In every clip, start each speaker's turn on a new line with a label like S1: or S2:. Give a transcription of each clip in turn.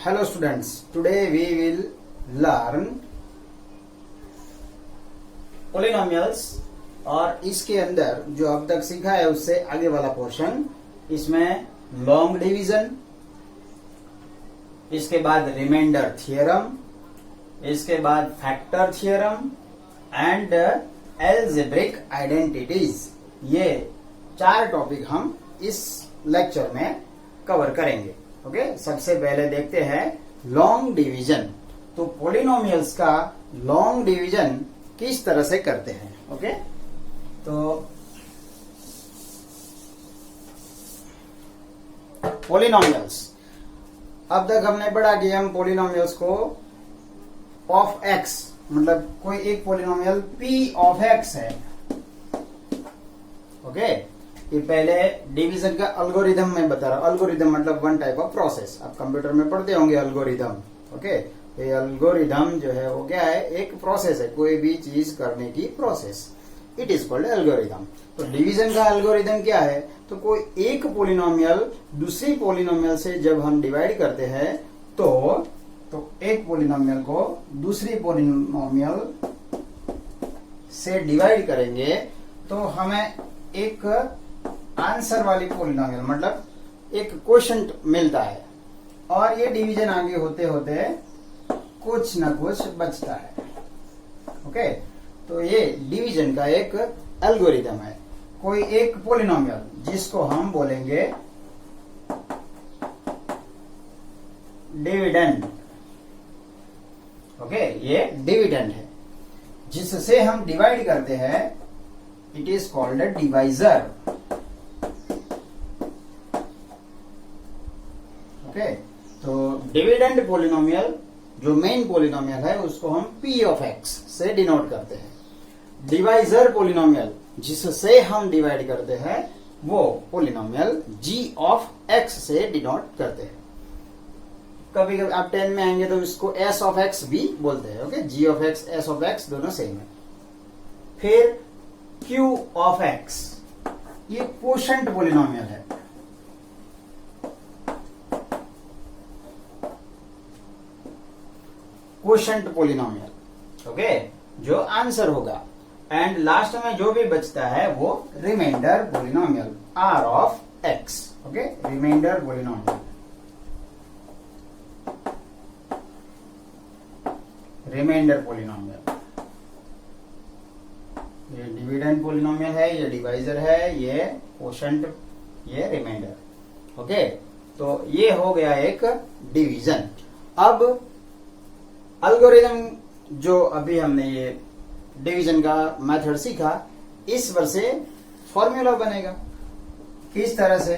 S1: Hello students, today we will learn polynomials और इसके अंदर जो अब तक सीखा है उससे आगे वाला पोर्शन, इसमें लॉन्ग डिवीजन, इसके बाद रिमाइंडर थियरम, इसके बाद factor theorem and algebraic identities, ये 4 टॉपिक हम इस लेक्चर में कवर करेंगे। ओके, सबसे पहले देखते हैं लॉन्ग डिवीजन। तो पॉलिनोमियल्स का लॉन्ग डिवीजन किस तरह से करते हैं। ओके, तो पॉलिनोमियल्स, अब तक हमने पढ़ा कि हम पॉलिनोमियल्स को ऑफ एक्स, मतलब कोई एक पॉलिनोमियल p ऑफ x है। ओके, ये पहले डिवीजन का अल्गोरिदम मैं बता रहा हूं। अल्गोरिदम मतलब वन टाइप ऑफ प्रोसेस, आप कंप्यूटर में पढ़ते होंगे अल्गोरिदम। ओके, ये अल्गोरिदम जो है वो क्या है, एक प्रोसेस है, कोई भी चीज करने की process, it is called algorithm. तो डिवीजन का एल्गोरिदम क्या है, तो कोई एक पॉलिनोमियल दूसरी पॉलिनोमियल से जब हम डिवाइड करते हैं तो एक पॉलिनोमियल को दूसरी पॉलिनोमियल से डिवाइड करेंगे तो हमें एक आंसर वाली पॉलिनोमियल, मतलब एक क्वोशंट मिलता है, और ये डिवीजन आगे होते होते कुछ ना कुछ बचता है। ओके, तो ये डिवीजन का एक एल्गोरिदम है। कोई एक पॉलिनोमियल जिसको हम बोलेंगे डिविडेंड। ओके, ये डिविडेंड है, जिससे हम डिवाइड करते हैं, it is called a divisor. Okay, तो डिविडेंड पॉलिनोमियल जो मेन पॉलिनोमियल है उसको हम p ऑफ x से डिनोट करते हैं। डिवाइजर पॉलिनोमियल जिससे हम डिवाइड करते हैं वो पॉलिनोमियल g ऑफ x से डिनोट करते हैं। कभी कभी आप 10 में आएंगे तो इसको s ऑफ x भी बोलते हैं। Okay, g of x, s of x दोनों सेम है। फिर q ऑफ x, ये क्वोशंट पॉलिनोमियल है। क्वोशंट पॉलिनोमियल, ओके, जो आंसर होगा। एंड लास्ट में जो भी बचता है वो remainder polynomial, r of x। Okay, remainder polynomial, remainder polynomial, ये डिविडेंड पॉलिनोमियल है, ये डिवाइजर है, ये क्वोशंट, ये रिमाइंडर। ओके, तो ये हो गया एक डिवीजन। अब एल्गोरिदम जो अभी हमने ये डिवीजन का मेथड सीखा, इस पर से फॉर्मूला बनेगा। किस तरह से,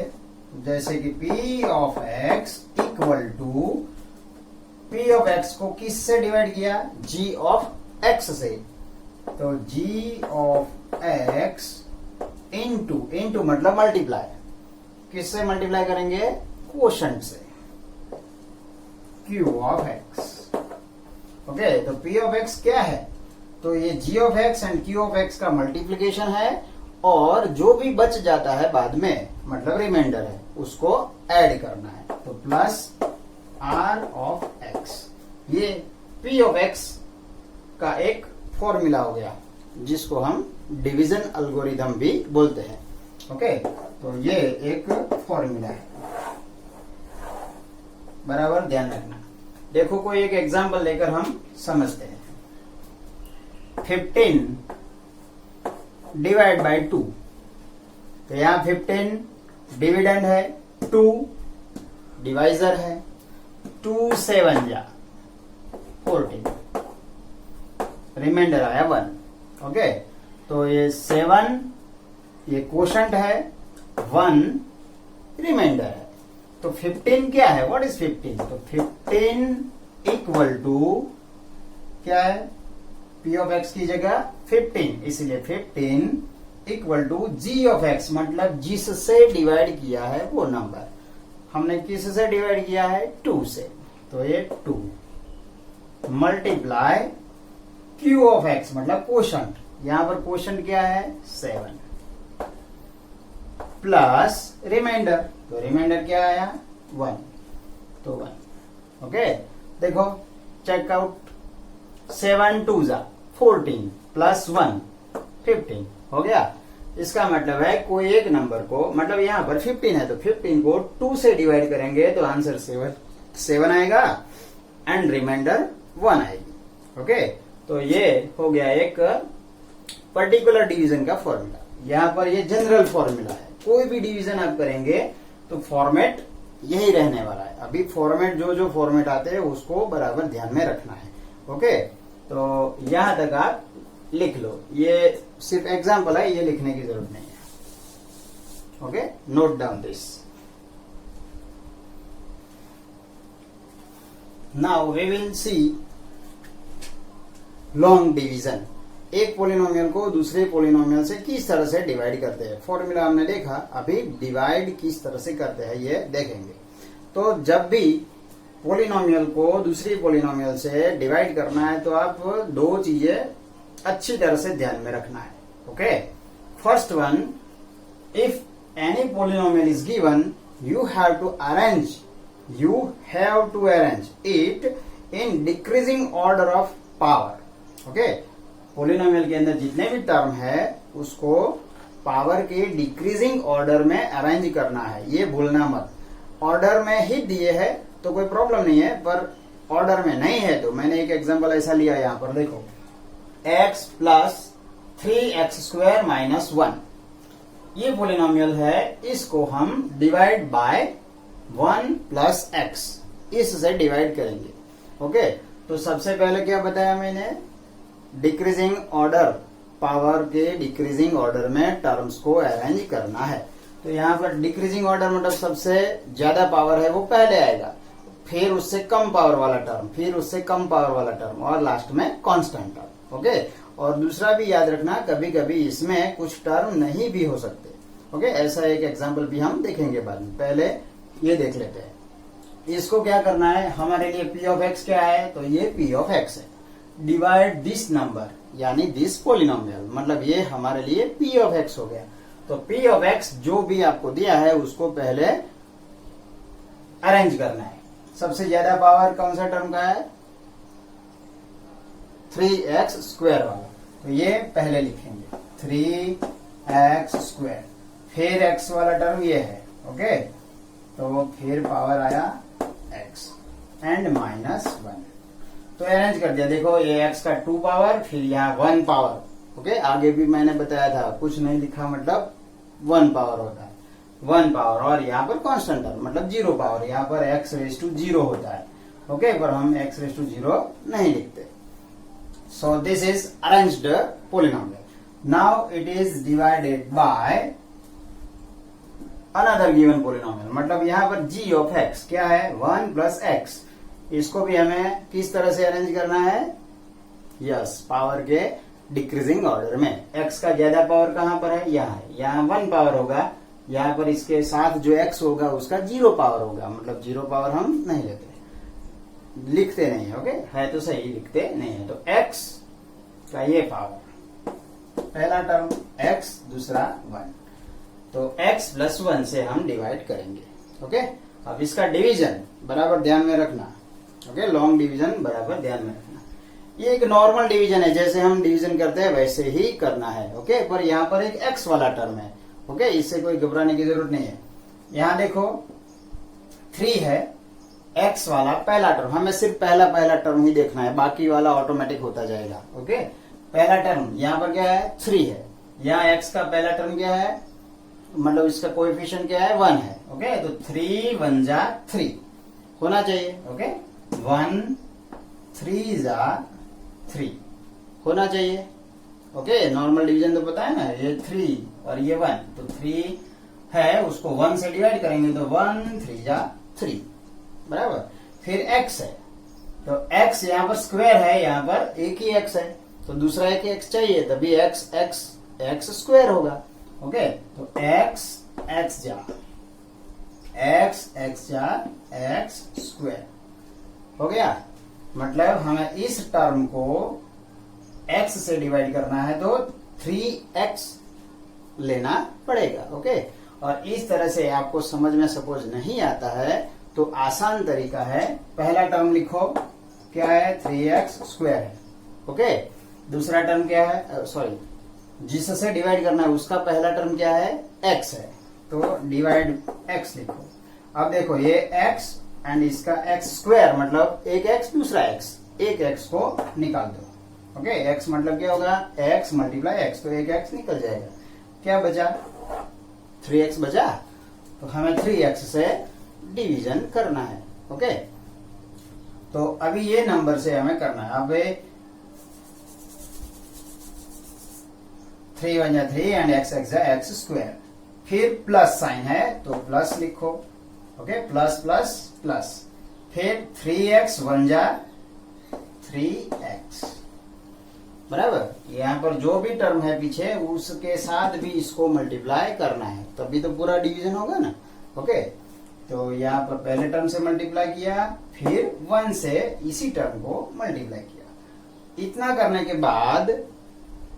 S1: जैसे कि p of x equal to, p of x को किस से डिवाइड किया, g ऑफ x से, तो g ऑफ x इनटू मतलब मल्टीप्लाई, किससे मल्टीप्लाई करेंगे, क्वोशंट से, q ऑफ x। ओके, तो p ऑफ x क्या है, तो ये g of x and q of x का मल्टीप्लिकेशन है, और जो भी बच जाता है बाद में, मतलब रिमाइंडर है, उसको ऐड करना है, तो प्लस r ऑफ x। ये p ऑफ x का एक फॉर्मूला हो गया, जिसको हम डिवीजन एल्गोरिदम भी बोलते हैं। ओके, तो ये एक फॉर्मूला है, बराबर ध्यान रखना। देखो, कोई एक एग्जांपल लेकर हम समझते हैं। 15 डिवाइड बाय 2, तो यहां 15 डिविडेंड है, 2 डिवाइजर है, 2 7 जा 14, रिमाइंडर आया 1। ओके, तो ये 7 ये क्वोशंट है, 1 रिमाइंडर है। तो 15 क्या है, व्हाट इज 15, तो 15 इक्वल टू क्या है, p ऑफ x की जगह 15, इसलिए 15 equal to g of x, मतलब जिससे डिवाइड किया है वो नंबर। हमने किससे डिवाइड किया है, 2 से, तो ये 2 मल्टीप्लाई q ऑफ x, मतलब क्वोशंट, यहां पर क्वोशंट क्या है, 7, प्लस रिमाइंडर, तो रिमाइंडर क्या आया, 1, तो 1 ओके, देखो चेक आउट, 7 2 जा 14 प्लस 1 15 हो गया। इसका मतलब है कोई एक नंबर को, मतलब यहाँ पर 15 है तो 15 को 2 से डिवाइड करेंगे तो आंसर 7 आएगा एंड रिमाइंडर 1 आएगी। ओके, तो ये हो गया एक पर्टिकुलर डिवीजन का फॉर्मूला। यहाँ पर ये जनरल फॉर्मूला है, कोई भी डिवीजन आप करेंगे तो फॉर्मेट यही रहने वाला है। अभी फॉर्मेट जो फॉर्मेट आते हैं उसको बराबर ध्यान में रखना है। ओके, तो यहां तक आप लिख लो, ये सिर्फ एग्जाम्पल है, ये लिखने की जरूरत नहीं है। Okay, note down this. Now we will see long division. एक पोलिनोमियल को दूसरे पोलिनोमियल से किस तरह से डिवाइड करते हैं। फॉर्मूला हमने देखा, अभी डिवाइड किस तरह से करते हैं ये देखेंगे। तो जब भी पोलिनोमियल को दूसरी पोलिनोमियल से डिवाइड करना है तो आप दो चीजें अच्छी तरह से ध्यान में रखना है। Okay, first one, if any polynomial is given you have to arrange it in decreasing order of power. Okay, polynomial के अंदर जितने भी टर्म है उसको पावर के डिक्रीजिंग ऑर्डर में अरेंज करना है, ये भूलना मत। ऑर्डर में ही दिए है तो कोई प्रॉब्लम नहीं है, पर ऑर्डर में नहीं है तो मैंने एक एग्जांपल ऐसा लिया, यहां पर देखो x प्लस 3x² माइनस 1, ये पोलिनोमियल है, इसको हम डिवाइड बाय 1 प्लस x, इससे डिवाइड करेंगे। ओके, तो सबसे पहले क्या बताया मैंने, डिक्रीजिंग ऑर्डर, पावर के डिक्रीजिंग ऑर्डर में टर्म्स को अरेंज करना है। तो यहाँ पर डिक्रीजिंग ऑर्डर मतलब सबसे ज्यादा पावर है वो पहले आएगा, फिर उससे कम पावर वाला टर्म, फिर उससे कम पावर वाला टर्म और लास्ट में कांस्टेंट टर्म। ओके, और दूसरा भी याद रखना, कभी कभी इसमें कुछ टर्म नहीं भी हो सकते। ओके, ऐसा एक एग्जाम्पल भी हम देखेंगे बाद में, पहले ये देख लेते हैं। इसको क्या करना है, हमारे लिए p ऑफ x क्या है, तो ये p ऑफ x है। डिवाइड दिस नंबर यानी दिस पोलिनोमियल, मतलब ये हमारे लिए p ऑफ x हो गया। तो p ऑफ x जो भी आपको दिया है उसको पहले अरेंज करना है। सबसे ज्यादा पावर कौन सा टर्म का है, 3x² वाला, तो ये पहले लिखेंगे 3x², फिर x वाला टर्म ये है। ओके, तो फिर पावर आया x एंड माइनस 1, तो अरेंज कर दिया। देखो ये x का 2 पावर, फिर यहाँ 1 पावर। ओके, आगे भी मैंने बताया था, कुछ नहीं लिखा मतलब 1 पावर होता है, 1 पावर, और यहाँ पर कांस्टेंट टर्म मतलब 0 पावर, यहाँ पर x⁻0 होता है। ओके, पर हम x⁻0 नहीं लिखते। So this is arranged polynomial. Now it is divided by another given polynomial, मतलब यहाँ पर g ऑफ x क्या है, 1 प्लस x। इसको भी हमें किस तरह से अरेंज करना है, यस, पावर के डिक्रीजिंग ऑर्डर में। x का ज्यादा पावर कहां पर है, यहाँ है, यहाँ 1 पावर होगा, यहाँ पर इसके साथ जो x होगा उसका 0 पावर होगा, मतलब 0 पावर हम नहीं लेते, लिखते नहीं है। ओके, है तो सही, लिखते नहीं है। तो x का ये पावर, पहला टर्म x, दूसरा 1, तो x प्लस 1 से हम डिवाइड करेंगे। ओके, अब इसका डिवीजन बराबर ध्यान में रखना। ओके, लॉन्ग डिवीजन बराबर ध्यान में रखना। ये एक नॉर्मल डिवीजन है, जैसे हम डिवीजन करते हैं वैसे ही करना है। ओके, पर यहाँ पर एक x वाला टर्म है। ओके, इससे कोई घबराने की जरूरत नहीं है। यहाँ देखो 3 है, x वाला पहला टर्म, हमें सिर्फ पहला टर्म ही देखना है, बाकी वाला ऑटोमेटिक होता जाएगा। ओके, पहला टर्म यहाँ पर क्या है, 3 है। यहाँ x का पहला टर्म क्या है, मतलब इसका कोएफिशिएंट क्या है, 1 है। ओके, तो 3 1 जा 3 होना चाहिए। ओके, 1 3 जा 3 होना चाहिए। ओके, नॉर्मल डिवीजन तो पता है ना, ये 3 और ये 1, तो 3 है, उसको 1 से डिवाइड करेंगे तो 1 3 जा 3 बराबर। फिर x है, तो x यहाँ पर स्क्वायर है, यहाँ पर एक ही x है, तो दूसरा एक x चाहिए, तभी x स्क्वायर होगा। ओके, तो x जा x स्क्वायर हो गया। मतलब हमें इस टर्म को x से डिवाइड करना है तो 3x लेना पड़ेगा। ओके, और इस तरह से आपको समझ में सपोज नहीं आता है तो आसान तरीका है, पहला टर्म लिखो क्या है 3x² है, ओके। दूसरा टर्म क्या है, सॉरी जिससे डिवाइड करना है उसका पहला टर्म क्या है x है, तो डिवाइड x लिखो। अब देखो ये x एंड इसका x² मतलब एक x दूसरा x, एक x को निकाल दो, ओके। x मतलब क्या होगा x मल्टीप्लाई x, तो एक x निकल जाएगा। क्या बचा 3x बचा, तो हमें 3x से डिवीजन करना है, ओके। तो अभी ये नंबर से हमें करना है। अब 3 1 3 एंड x x², फिर प्लस साइन है तो प्लस लिखो, ओके, प्लस प्लस प्लस, फिर 3x 1 3x, बराबर। यहाँ पर जो भी टर्म है पीछे उसके साथ भी इसको मल्टीप्लाई करना है, तभी तो पूरा डिवीजन होगा ना, ओके। तो यहाँ पर पहले टर्म से मल्टीप्लाई किया, फिर 1 से इसी टर्म को मल्टीप्लाई किया। इतना करने के बाद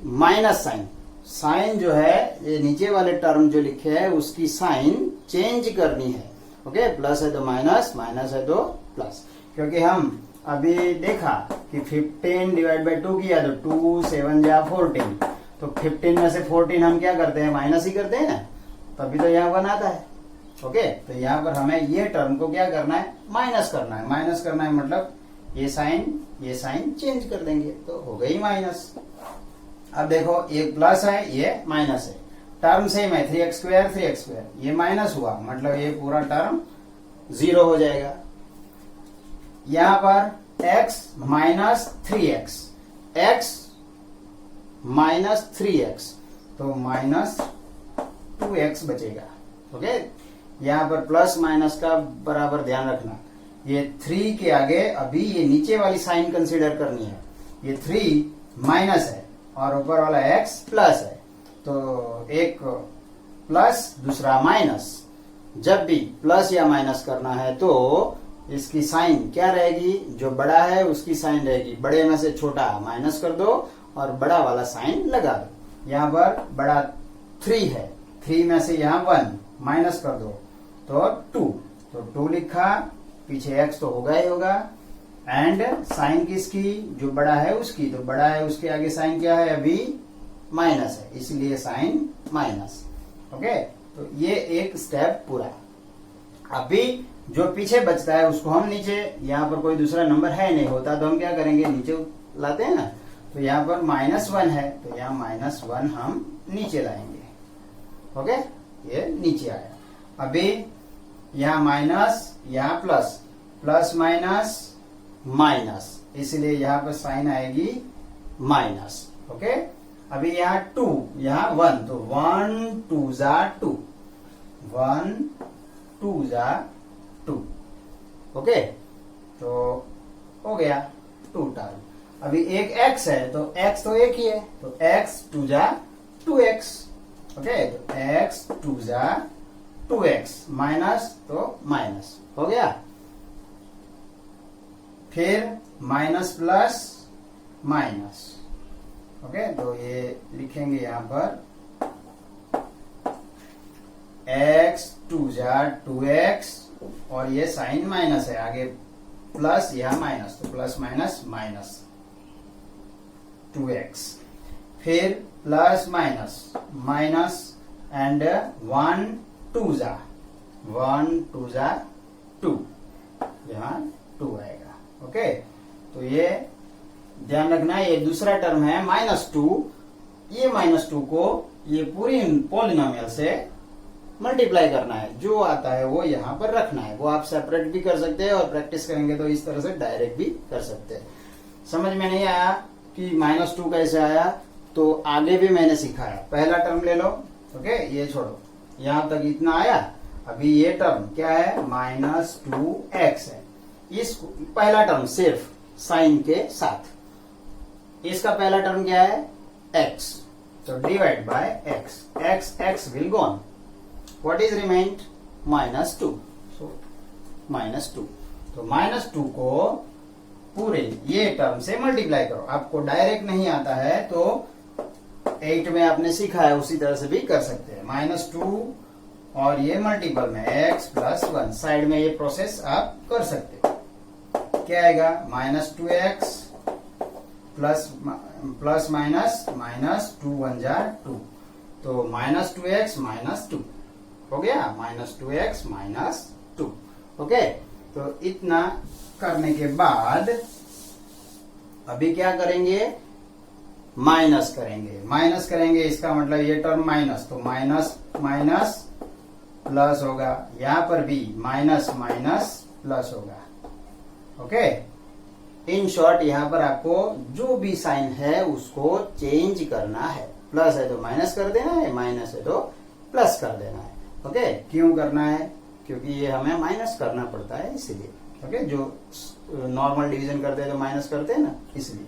S1: माइनस साइन, साइन जो है ये नीचे वाले टर्म जो लिखे है उसकी साइन चेंज करनी है, ओके। प्लस है तो माइनस, माइनस है तो प्लस, क्योंकि हम अभी देखा कि 15 डिवाइड बाई 2 किया तो 2 7 14, तो 15 में से 14 हम क्या करते हैं माइनस ही करते हैं ना, तभी तो यहाँ 1 आता है, ओके। तो यहाँ पर हमें ये टर्म को क्या करना है माइनस करना है, माइनस करना है मतलब ये साइन चेंज कर देंगे तो हो गई माइनस। अब देखो एक प्लस है ये माइनस है, टर्म सेम है 3x², ये माइनस हुआ मतलब ये पूरा टर्म 0 हो जाएगा। यहां पर x minus 3x, x minus 3x, तो माइनस 2x बचेगा, ओके। यहां पर प्लस माइनस का बराबर ध्यान रखना, ये 3 के आगे अभी ये नीचे वाली साइन कंसीडर करनी है, ये 3 माइनस है और ऊपर वाला x प्लस है, तो एक प्लस दूसरा माइनस। जब भी प्लस या माइनस करना है तो इसकी साइन क्या रहेगी, जो बड़ा है उसकी साइन रहेगी, बड़े में से छोटा माइनस कर दो और बड़ा वाला साइन लगा दो। यहाँ पर बड़ा 3 है, 3 में से यहाँ 1 माइनस कर दो तो 2, तो 2 लिखा, पीछे x तो होगा ही होगा, एंड साइन किसकी, जो बड़ा है उसकी, तो बड़ा है उसके आगे साइन क्या है अभी माइनस है, इसलिए साइन माइनस, ओके। तो ये एक स्टेप पूरा। अभी जो पीछे बचता है उसको हम नीचे, यहाँ पर कोई दूसरा नंबर है नहीं, होता तो हम क्या करेंगे नीचे लाते हैं ना, तो यहाँ पर -1 है तो यहाँ -1 हम नीचे लाएंगे, ओके। ये नीचे आया। अभी यहाँ माइनस, यहाँ प्लस, प्लस माइनस माइनस, इसलिए यहाँ पर साइन आएगी माइनस, ओके। अभी यहाँ 2, यहाँ 1, तो 1 2 2, 1 2 2, ओके। तो हो गया 2 टर्म। अभी एक x है तो x तो एक ही है, तो x 2 2x, ओके। तो x 2 2x, माइनस तो माइनस हो गया, फिर माइनस प्लस माइनस, ओके। तो ये लिखेंगे यहाँ पर x 2 2x और ये साइन माइनस है, आगे प्लस यहाँ माइनस, तो प्लस माइनस माइनस 2x, फिर प्लस माइनस माइनस एंड 1 2 2, यहाँ 2 आएगा, ओके। तो ये ध्यान रखना, ये दूसरा टर्म है -2, ये -2 को ये पूरी पॉलिनोमियल से मल्टीप्लाई करना है, जो आता है वो यहाँ पर रखना है। वो आप सेपरेट भी कर सकते हैं और प्रैक्टिस करेंगे तो इस तरह से डायरेक्ट भी कर सकते हैं। समझ में नहीं आया कि -2 कैसे आया, तो आगे भी मैंने सिखाया। पहला टर्म ले लो, ओके, ये छोड़ो, यहाँ तक इतना आया। अभी ये टर्म क्या है -2x है, इस पहला टर्म सिर्फ साइन के साथ, इसका पहला टर्म क्या है x, तो divide by x, x will gone, what is remained -2, सो -2, तो -2 को पूरे ये टर्म से मल्टीप्लाई करो। आपको डायरेक्ट नहीं आता है तो 8 में आपने सीखा है उसी तरह से भी कर सकते हैं। -2 और ये मल्टीपल में x प्लस 1, साइड में ये प्रोसेस आप कर सकते हो। क्या आएगा? -2x प्लस माइनस माइनस 2 1 जा 2, तो -2x -2 हो गया, -2x -2। ओके, तो इतना करने के बाद अभी क्या करेंगे? माइनस करेंगे। माइनस करेंगे इसका मतलब ये टर्म माइनस, तो माइनस माइनस प्लस होगा, यहां पर भी माइनस माइनस प्लस होगा। ओके, इन शॉर्ट यहां पर आपको जो भी साइन है उसको चेंज करना है। प्लस है तो माइनस कर देना है, माइनस है तो प्लस कर देना है। ओके, क्यों करना है? क्योंकि ये हमें माइनस करना पड़ता है इसलिए। ओके, जो नॉर्मल डिवीजन करते हैं तो माइनस करते हैं ना, इसलिए।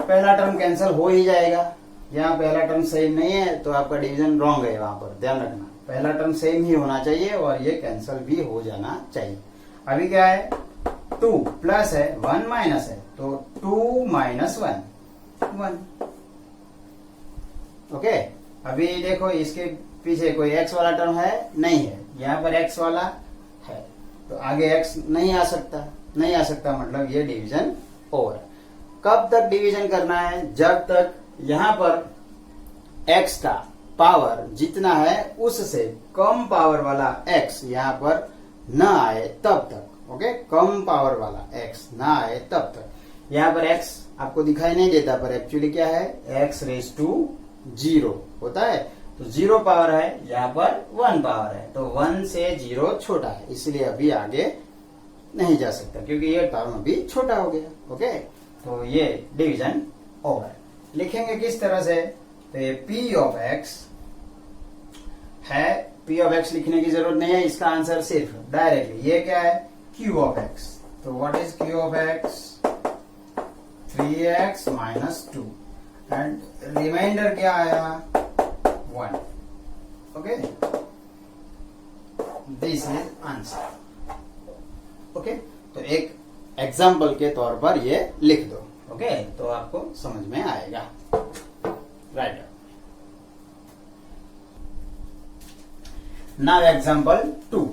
S1: पहला टर्म कैंसिल हो ही जाएगा। यहाँ पहला टर्म सेम नहीं है तो आपका डिवीजन रॉन्ग है, वहां पर ध्यान रखना। पहला टर्म सेम ही होना चाहिए और ये कैंसिल भी हो जाना चाहिए। अभी क्या है? 2 प्लस है, 1 माइनस है, तो 2 माइनस 1 1। ओके, अभी देखो इसके पीछे कोई x वाला टर्म है? नहीं है। यहाँ पर x वाला है तो आगे x नहीं आ सकता। नहीं आ सकता मतलब ये डिवीजन ओवर है। कब तक डिवीजन करना है? जब तक यहाँ पर x का पावर जितना है उससे कम पावर वाला x यहाँ पर न आए तब तक। ओके, कम पावर वाला x ना आए तब तक। यहाँ पर x आपको दिखाई नहीं देता पर एक्चुअली क्या है? x⁻0 होता है, तो 0 पावर है, यहाँ पर 1 पावर है, तो 1 से 0 छोटा है, इसलिए अभी आगे नहीं जा सकता क्योंकि ये टर्म अभी छोटा हो गया। ओके, तो ये डिवीजन ओवर। लिखेंगे किस तरह से? तो ये p ऑफ x है। p ऑफ x लिखने की जरूरत नहीं है, इसका आंसर सिर्फ डायरेक्टली ये क्या है? q of x। तो what is q of x? 3x -2 and remainder क्या आया? 1। Okay, this is answer. Okay, तो एक एग्जाम्पल के तौर पर ये लिख दो। ओके, तो आपको समझ में आएगा। Right, now example 2,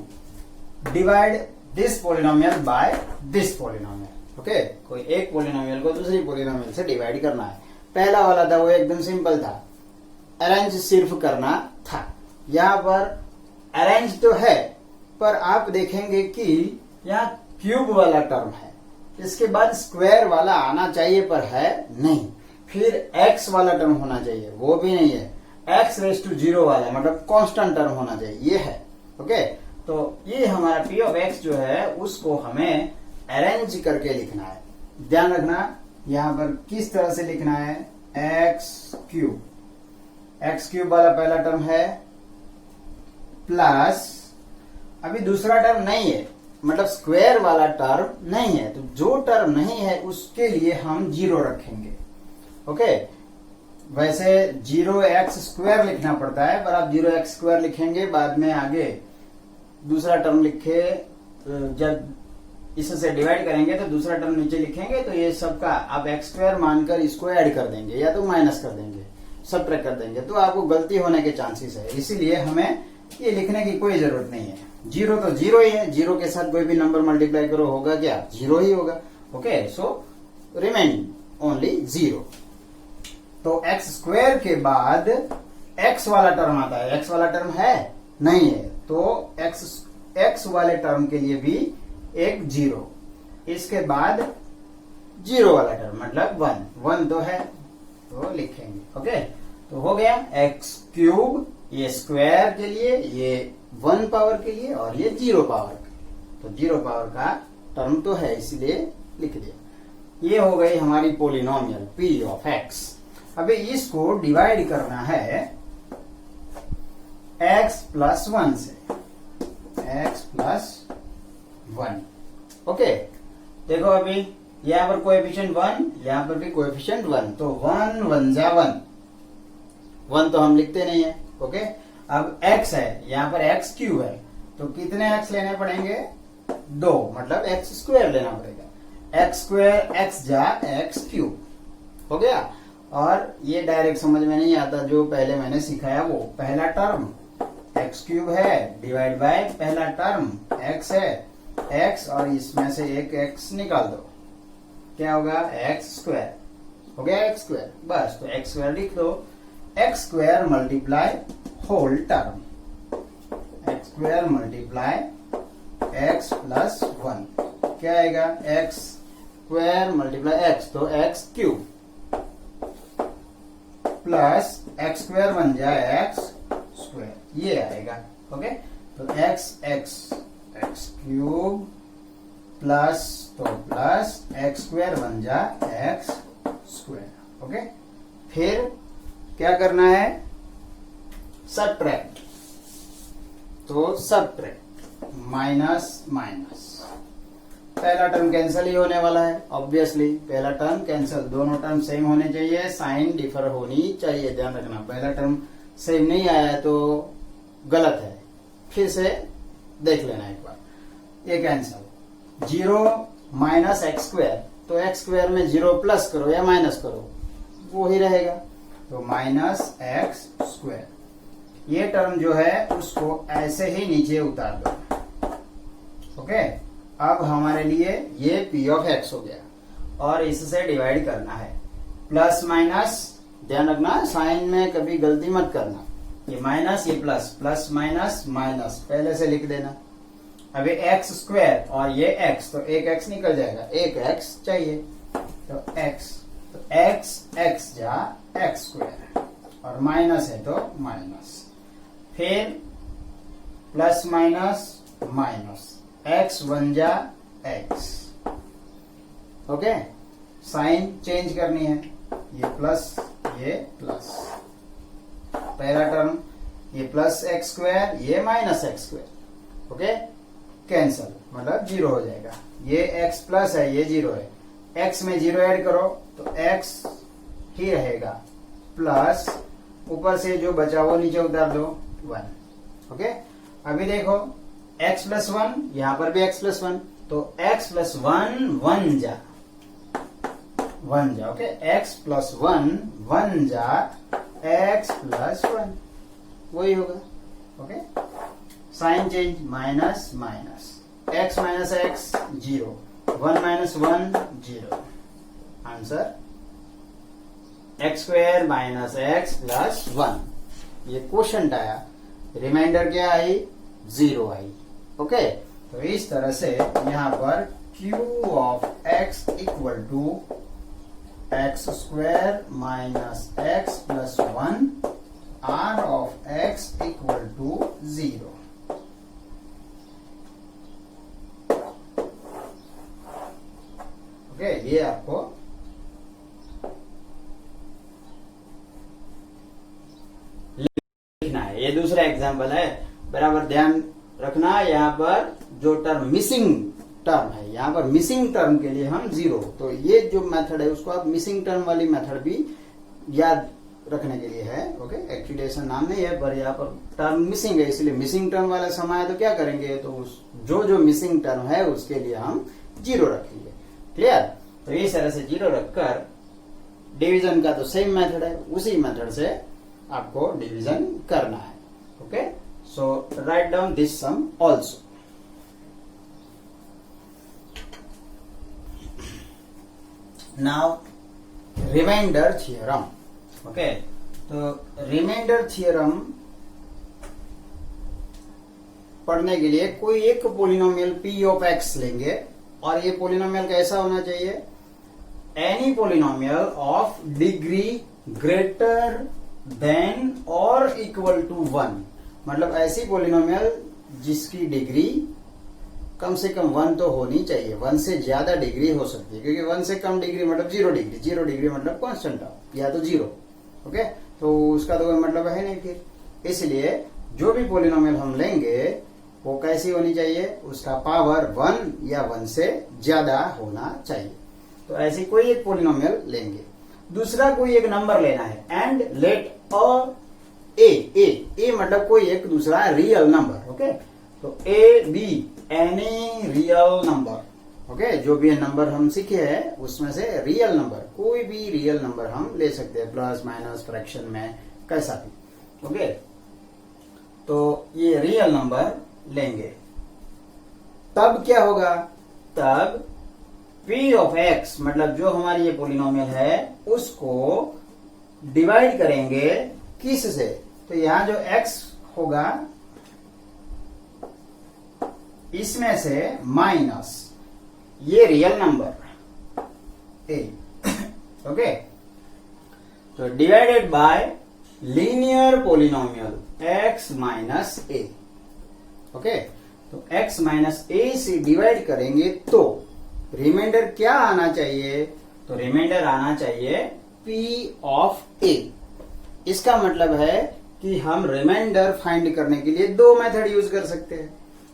S1: divide this polynomial by this polynomial. Okay, कोई एक पोलिनोमियल को दूसरी पोलिनोमियल से डिवाइड करना है। पहला वाला था वो एकदम सिंपल था, अरेंज सिर्फ करना था। यहाँ पर अरेंज तो है पर आप देखेंगे कि यहाँ क्यूब वाला टर्म है, इसके बाद स्क्वायर वाला आना चाहिए पर है नहीं। फिर x वाला टर्म होना चाहिए, वो भी नहीं है। x⁻0 वाला मतलब कांस्टेंट टर्म होना चाहिए, ये है। ओके, तो ये हमारा p ऑफ x जो है उसको हमें अरेंज करके लिखना है। ध्यान रखना यहाँ पर किस तरह से लिखना है? x³ वाला पहला टर्म है प्लस, अभी दूसरा टर्म नहीं है मतलब स्क्वायर वाला टर्म नहीं है, तो जो टर्म नहीं है उसके लिए हम 0 रखेंगे। ओके, वैसे 0x² लिखना पड़ता है पर आप 0x² लिखेंगे, बाद में आगे दूसरा टर्म लिखे, जब इससे डिवाइड करेंगे तो दूसरा टर्म नीचे लिखेंगे, तो ये सबका आप x² मानकर इसको ऐड कर देंगे या तो माइनस कर देंगे, सबट्रैक्ट कर देंगे, तो आपको गलती होने के चांसेस है। इसीलिए हमें ये लिखने की कोई जरूरत नहीं है। 0 तो 0 ही है, 0 के साथ कोई भी नंबर मल्टीप्लाई करो होगा क्या? 0 ही होगा। Okay, so remaining only 0। तो x² के बाद x वाला टर्म आता है। x वाला टर्म है नहीं है, तो x वाले टर्म के लिए भी एक 0, इसके बाद 0 वाला टर्म मतलब 1 तो है तो लिखेंगे। ओके, तो हो गया x³ ये स्क्वायर के लिए, ये 1 पावर के लिए और ये 0 पावर का, तो 0 पावर का टर्म तो है इसलिए लिख दिया। ये हो गई हमारी पोलिनोमियल p ऑफ x। अभी इसको डिवाइड करना है x+1 से, x+1। ओके, देखो अभी यहाँ पर कोएफिशिएंट 1, यहाँ पर भी कोएफिशिएंट 1, तो 1 1 जा 1 तो हम लिखते नहीं है। ओके, अब x है, यहाँ पर x³ है, तो कितने x लेने पड़ेंगे? 2, मतलब x² लेना पड़ेगा। x² x जा x³ हो गया। और ये डायरेक्ट समझ में नहीं आता, जो पहले मैंने सिखाया वो पहला टर्म एक्स क्यूब है डिवाइड बाय पहला टर्म एक्स है, एक्स और इसमें से एक एक्स निकाल दो, क्या होगा एक्स स्क्वायर, हो गया एक्स स्क्वायर, बस तो एक्स स्क्वायर लिख दो, x square multiply whole term, x square multiply x plus one, क्या आएगा एक्स स्क्वायर मल्टीप्लाई एक्स, तो x cube plus x square बन जाए एक्स स्क्वायर, ये आएगा। ओके, तो x x x cube plus तो प्लस एक्स स्क्वायर बन जाए एक्स स्क्वायर। ओके, फिर क्या करना है, सबट्रैक्ट, तो सबट्रैक्ट माइनस माइनस, पहला टर्म कैंसिल ही होने वाला है ऑब्वियसली, पहला टर्म कैंसिल, दोनों टर्म सेम होने चाहिए, साइन डिफर होनी चाहिए, ध्यान रखना, पहला टर्म सेम नहीं आया है तो गलत है, फिर से देख लेना एक बार, ये कैंसिल, 0 माइनस एक्स स्क्वायर, तो एक्स स्क्वायर में 0 प्लस करो या माइनस करो वो ही रहेगा, तो माइनस एक्स स्क्वायर, ये टर्म जो है उसको ऐसे ही नीचे उतार दो। ओके, अब हमारे लिए ये p ऑफ x हो गया और इससे डिवाइड करना है, प्लस माइनस, ध्यान रखना साइन में कभी गलती मत करना, ये माइनस ये प्लस, प्लस माइनस माइनस पहले से लिख देना, अभी एक्स स्क्वायर और ये x, तो एक x निकल जाएगा, एक x चाहिए, तो x, तो x जा एक्स स्क्वायर और माइनस है तो माइनस, फिर प्लस माइनस माइनस, x बन जा x। ओके, साइन चेंज करनी है, ये प्लस ये प्लस, पहला टर्म ये प्लस एक्स स्क्वायर ये minus x square, okay cancel, मतलब 0 हो जाएगा, ये x प्लस है ये 0 है, x में 0 ऐड करो तो x ही रहेगा, प्लस ऊपर से जो बचा वो नीचे उतार दो 1। ओके, अभी देखो x प्लस 1, यहां पर भी x प्लस 1, तो x प्लस 1 1 जा, ओके, x प्लस 1 जा x प्लस 1, वही होगा। Okay, sign change, minus minus, x minus x 0, 1 minus 1 0, answer x square minus x plus 1, ये क्वोशंट आया, रिमाइंडर क्या आई 0 आई। ओके, तो इस तरह से यहां पर q of x equal to x square minus x plus 1, r of x equal to 0। Okay, ये आपको लिखना है, ये दूसरा एग्जाम्पल है, बराबर ध्यान रखना, यहाँ पर जो टर्म मिसिंग टर्म है, यहाँ पर मिसिंग टर्म के लिए हम 0, तो ये जो मेथड है उसको आप मिसिंग टर्म वाली मेथड भी याद रखने के लिए है। ओके, एक्चुएशन नाम नहीं है पर यहाँ पर टर्म मिसिंग है, इसलिए मिसिंग टर्म वाला समय है तो क्या करेंगे, तो उस जो मिसिंग टर्म है उसके लिए हम 0 रखेंगे। क्लियर, तो इस तरह से 0 रखकर डिवीजन का तो सेम मेथड है, उसी मेथड से आपको डिवीजन करना है। Okay, so write down this sum also. Now remainder theorem. Okay, तो रिमाइंडर थियरम पढ़ने के लिए कोई एक पोलिनोमियल p ऑफ x लेंगे और ये पोलिनोमियल कैसा होना चाहिए, any polynomial of degree greater than और इक्वल टू 1, मतलब ऐसी पोलिनोमियल जिसकी डिग्री कम से कम 1 तो होनी चाहिए, 1 से ज्यादा डिग्री हो सकती है, क्योंकि 1 से कम डिग्री मतलब 0 डिग्री, 0 डिग्री मतलब कांस्टेंट टर्म या तो 0। ओके, तो उसका तो कोई मतलब है नहीं फिर, इसलिए जो भी पोलिनोमियल हम लेंगे वो कैसी होनी चाहिए, उसका पावर 1 या 1 से ज्यादा होना चाहिए। तो ऐसी कोई एक पोलिनोमियल लेंगे, दूसरा कोई एक नंबर लेना है, एंड लेट ए मतलब कोई एक दूसरा रियल नंबर। ओके, तो A be any real number. Okay, जो भी नंबर हम सीखे हैं उसमें से रियल नंबर, कोई भी रियल नंबर हम ले सकते हैं, प्लस माइनस फ्रैक्शन में कैसा भी। ओके, तो ये रियल नंबर लेंगे। तब क्या होगा, तब p ऑफ x मतलब जो हमारी ये पोलिनोमियल है उसको डिवाइड करेंगे किस से, तो यहां जो x होगा इसमें से माइनस ये रियल नंबर a। ओके, तो divided by linear polynomial x minus a। Okay, तो x माइनस a से डिवाइड करेंगे तो रिमाइंडर क्या आना चाहिए, तो रिमाइंडर आना चाहिए p ऑफ a। इसका मतलब है कि हम रिमाइंडर फाइंड करने के लिए दो मेथड यूज कर सकते हैं।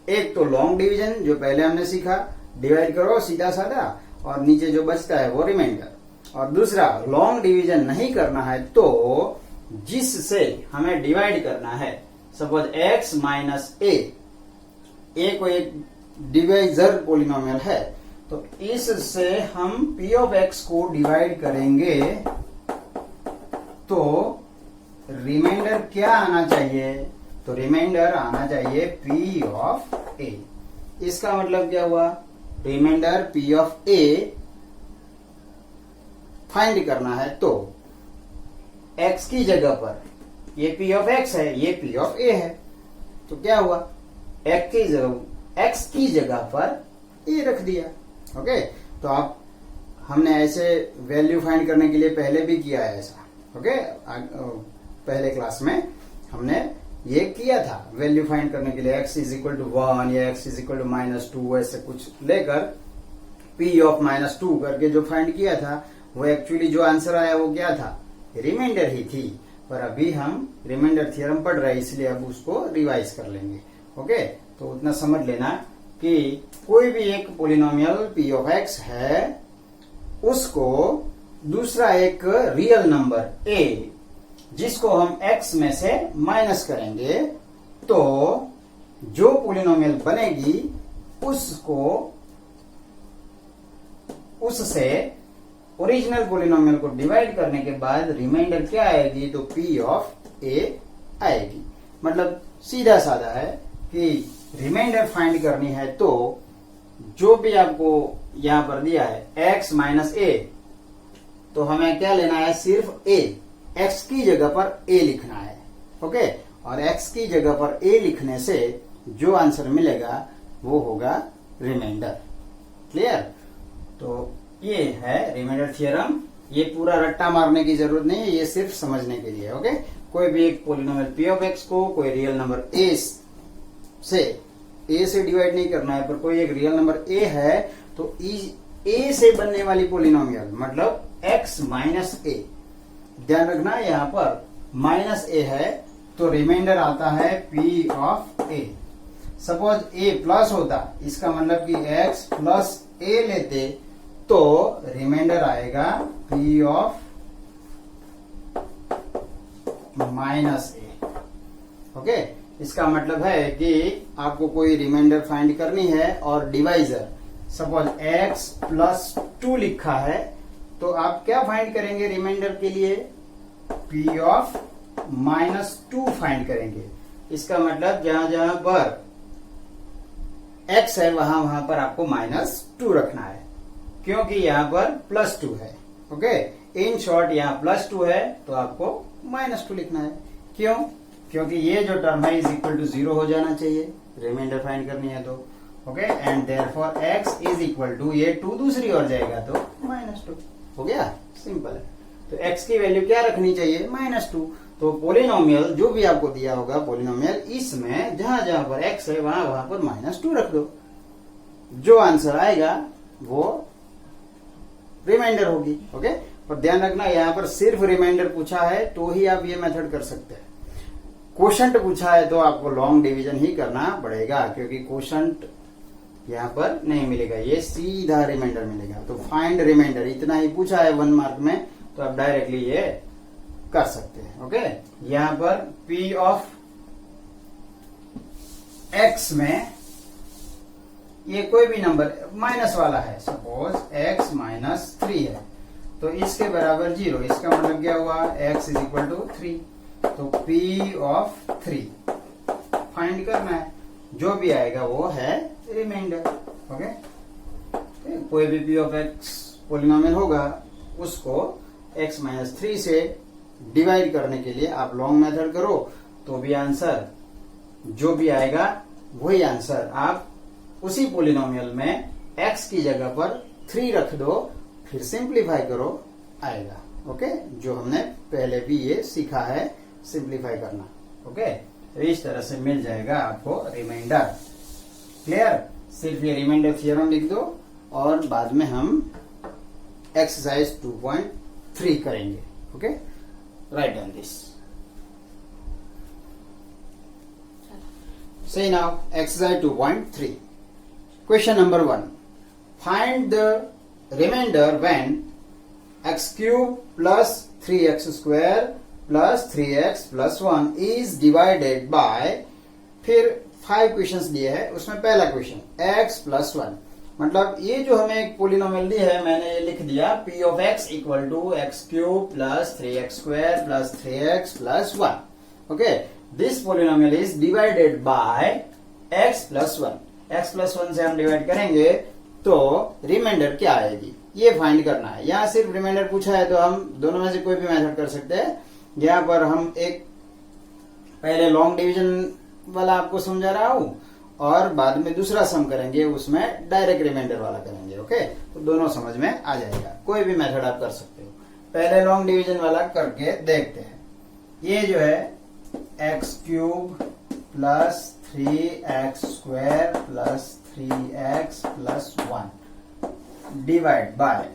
S1: एक तो लॉन्ग डिवीजन जो पहले हमने सीखा, डिवाइड करो सीधा साधा और नीचे जो बचता है वो रिमाइंडर, और दूसरा लॉन्ग डिवीजन नहीं करना है तो जिससे हमें डिवाइड करना है, सपोज x माइनस a को एक डिवाइजर पोलिनोमियल है, तो इससे हम p ऑफ x को डिवाइड करेंगे तो रिमाइंडर क्या आना चाहिए, तो रिमाइंडर आना चाहिए p ऑफ a। इसका मतलब क्या हुआ, remainder p of a find करना है तो x की जगह पर ये p ऑफ x है, ये p ऑफ a है, तो क्या हुआ x की जगह पर a रख दिया। ओके, तो आप हमने ऐसे वैल्यू फाइंड करने के लिए पहले भी किया है ऐसा। ओके, पहले क्लास में हमने ये किया था वैल्यू फाइंड करने के लिए, x इज इक्वल टू 1 या x इज इक्वल टू -2 ऐसे कुछ लेकर p ऑफ -2 करके जो फाइंड किया था वो एक्चुअली जो आंसर आया वो क्या था, रिमाइंडर ही थी। पर अभी हम रिमाइंडर थ्योरम पढ़ रहे हैं इसलिए अब उसको रिवाइज कर लेंगे। ओके, तो उतना समझ लेना कि कोई भी एक पोलिनोमियल p ऑफ x है, उसको दूसरा एक रियल नंबर a जिसको हम x में से माइनस करेंगे तो जो पोलिनोमियल बनेगी उससे ओरिजिनल पोलिनोमियल को डिवाइड करने के बाद रिमाइंडर क्या आएगी, तो p ऑफ a आएगी। मतलब सीधा साधा है कि रिमाइंडर फाइंड करनी है तो जो भी आपको यहां पर दिया है x माइनस a, तो हमें क्या लेना है, सिर्फ a, x की जगह पर a लिखना है। ओके, और x की जगह पर a लिखने से जो आंसर मिलेगा वो होगा रिमाइंडर। क्लियर, तो ये है रिमाइंडर थ्योरम। ये पूरा रट्टा मारने की जरूरत नहीं है, ये सिर्फ समझने के लिए। ओके, कोई भी एक पोलिनोमियल p ऑफ x को कोई रियल नंबर a से डिवाइड नहीं करना है, पर कोई एक रियल नंबर a है तो a से बनने वाली पोलिनोमियल मतलब x माइनस a, ध्यान रखना यहाँ पर माइनस a है तो रिमाइंडर आता है p of a। Suppose a plus होता, इसका मतलब कि x प्लस a लेते तो रिमाइंडर आएगा p of minus a। Okay, इसका मतलब है कि आपको कोई रिमाइंडर फाइंड करनी है और डिवाइजर सपोज x प्लस 2 लिखा है, तो आप क्या फाइंड करेंगे रिमाइंडर के लिए, p ऑफ -2 फाइंड करेंगे। इसका मतलब जहां जहां पर x है वहां पर आपको -2 रखना है, क्योंकि यहाँ पर +2 है। ओके, इन शॉर्ट यहाँ +2 है तो आपको -2 लिखना है। क्यों, क्योंकि ये जो टर्म है इज इक्वल टू 0 हो जाना चाहिए, रिमाइंडर फाइंड करनी है तो। Okay, and therefore x is equal to, ये 2 दूसरी ओर जाएगा तो -2 हो गया, सिंपल है। तो x की वैल्यू क्या रखनी चाहिए, -2। तो पोलिनोमियल जो भी आपको दिया होगा पोलिनोमियल, इसमें जहां जहां पर x है वहां पर -2 रख दो, जो आंसर आएगा वो रिमाइंडर होगी। ओके, और ध्यान रखना यहाँ पर सिर्फ रिमाइंडर पूछा है तो ही आप ये मेथड कर सकते हैं। कोशंट पूछा है तो आपको लॉन्ग डिवीजन ही करना पड़ेगा, क्योंकि कोशंट यहाँ पर नहीं मिलेगा, ये सीधा रिमाइंडर मिलेगा। तो फाइंड रिमाइंडर इतना ही पूछा है 1 मार्क में, तो आप डायरेक्टली ये कर सकते हैं। ओके, यहाँ पर p ऑफ x में ये कोई भी नंबर माइनस वाला है, सपोज x -3 है तो इसके बराबर 0, इसका मतलब क्या हुआ, x इज इक्वल टू 3, तो p ऑफ 3 फाइंड करना है, जो भी आएगा वो है रिमाइंडर। ओके, कोई भी पी ऑफ एक्स पोलिनोमियल होगा उसको x माइनस 3 से डिवाइड करने के लिए आप लॉन्ग मेथड करो तो भी आंसर जो भी आएगा वही आंसर, आप उसी पोलिनोमियल में x की जगह पर 3 रख दो, फिर सिंप्लीफाई करो, आएगा। ओके, जो हमने पहले भी ये सीखा है सिंप्लीफाई करना। ओके, तो इस तरह से मिल जाएगा आपको रिमाइंडर। क्लियर? सिर्फ ये रिमाइंडर थ्योरम लिख दो और बाद में हम एक्सरसाइज 2.3 करेंगे। Okay, right down this. Say now exercise 2.3. Question number 1. Find the remainder when x cube plus 3x square plus 3x plus 1 is divided by, फिर 5 क्वेश्चंस दिए हैं, उसमें पहला क्वेश्चन x plus 1, मतलब ये जो हमें एक पोलिनोमियल दी है मैंने ये लिख दिया p of x equal to x cube plus 3x square plus 3x plus 1. Okay, this polynomial is divided by x plus 1. x plus 1 से हम डिवाइड करेंगे तो रिमाइंडर क्या आएगी ये फाइंड करना है। यहाँ सिर्फ रिमाइंडर पूछा है तो हम दोनों में से कोई भी मेथड कर सकते हैं। यहाँ पर हम एक पहले लॉन्ग डिवीजन वाला आपको समझा रहा हूं और बाद में दूसरा सम करेंगे, उसमें डायरेक्ट रिमाइंडर वाला करेंगे। ओके, तो दोनों समझ में आ जाएगा, कोई भी मेथड आप कर सकते हो। पहले लॉन्ग डिवीजन वाला करके देखते हैं। ये जो है x cube plus 3x square plus 3x plus 1 divide by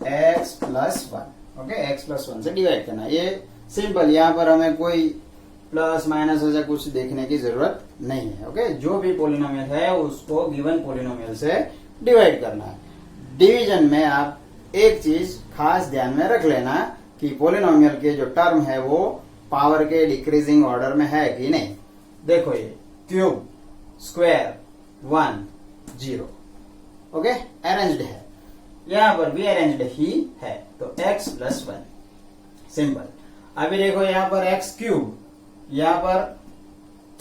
S1: x plus 1। Okay, x plus 1 से डिवाइड करना, ये सिंपल। यहाँ पर हमें कोई प्लस माइनस ऐसा कुछ देखने की जरूरत नहीं है। ओके, जो भी पोलिनोमियल है उसको गिवन पोलिनोमियल से डिवाइड करना है। डिवीजन में आप एक चीज खास ध्यान में रख लेना कि पोलिनोमियल के जो टर्म है वो पावर के डिक्रीजिंग ऑर्डर में है कि नहीं। देखो ये क्यूब स्क्वायर 1 0, ओके, अरेंज्ड है, यहां पर भी अरेंज्ड ही है, तो x प्लस 1 सिंपल। अभी देखो यहाँ पर x क्यूब, यहाँ पर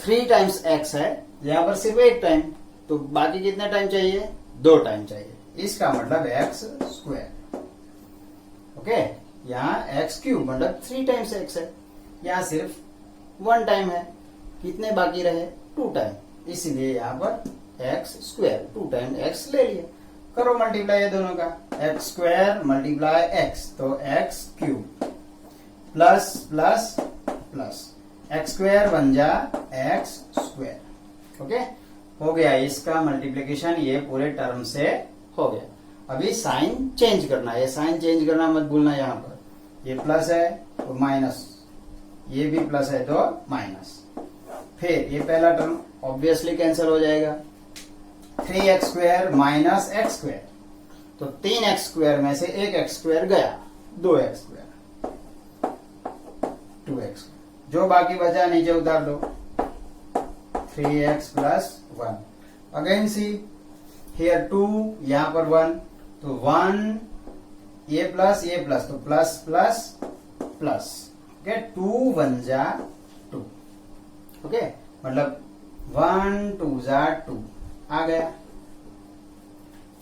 S1: 3 टाइम्स x है, यहाँ पर सिर्फ 1 टाइम, तो बाकी कितने टाइम चाहिए? 2 टाइम चाहिए, इसका मतलब x स्क्वायर। ओके, यहाँ x क्यूब मतलब 3 टाइम्स x है, यहाँ सिर्फ 1 टाइम है, कितने बाकी रहे? 2 टाइम, इसीलिए यहाँ पर x स्क्वायर 2 टाइम x ले लिया। करो मल्टीप्लाई ये दोनों का, x स्क्वायर मल्टीप्लाई x, तो x cube plus plus plus x square बन जा x स्क्वायर। ओके, हो गया इसका मल्टीप्लिकेशन, ये पूरे टर्म से हो गया। अभी साइन चेंज करना है, ये साइन चेंज करना मत भूलना। यहाँ पर ये प्लस है तो माइनस, ये भी प्लस है तो माइनस, फिर ये पहला टर्म ऑब्वियसली कैंसिल हो जाएगा। 3x square minus x square, तो 3x स्क्वायर में से एक x स्क्वायर गया, 2x स्क्वायर 2x, जो बाकी बचा नीचे उतार दो, 3x plus 1। Again see here 2, यहां पर 1, तो 1 ये प्लस तो प्लस प्लस प्लस। ओके, 2 1 जा 2। ओके, मतलब 1 2 जा 2 आ गया।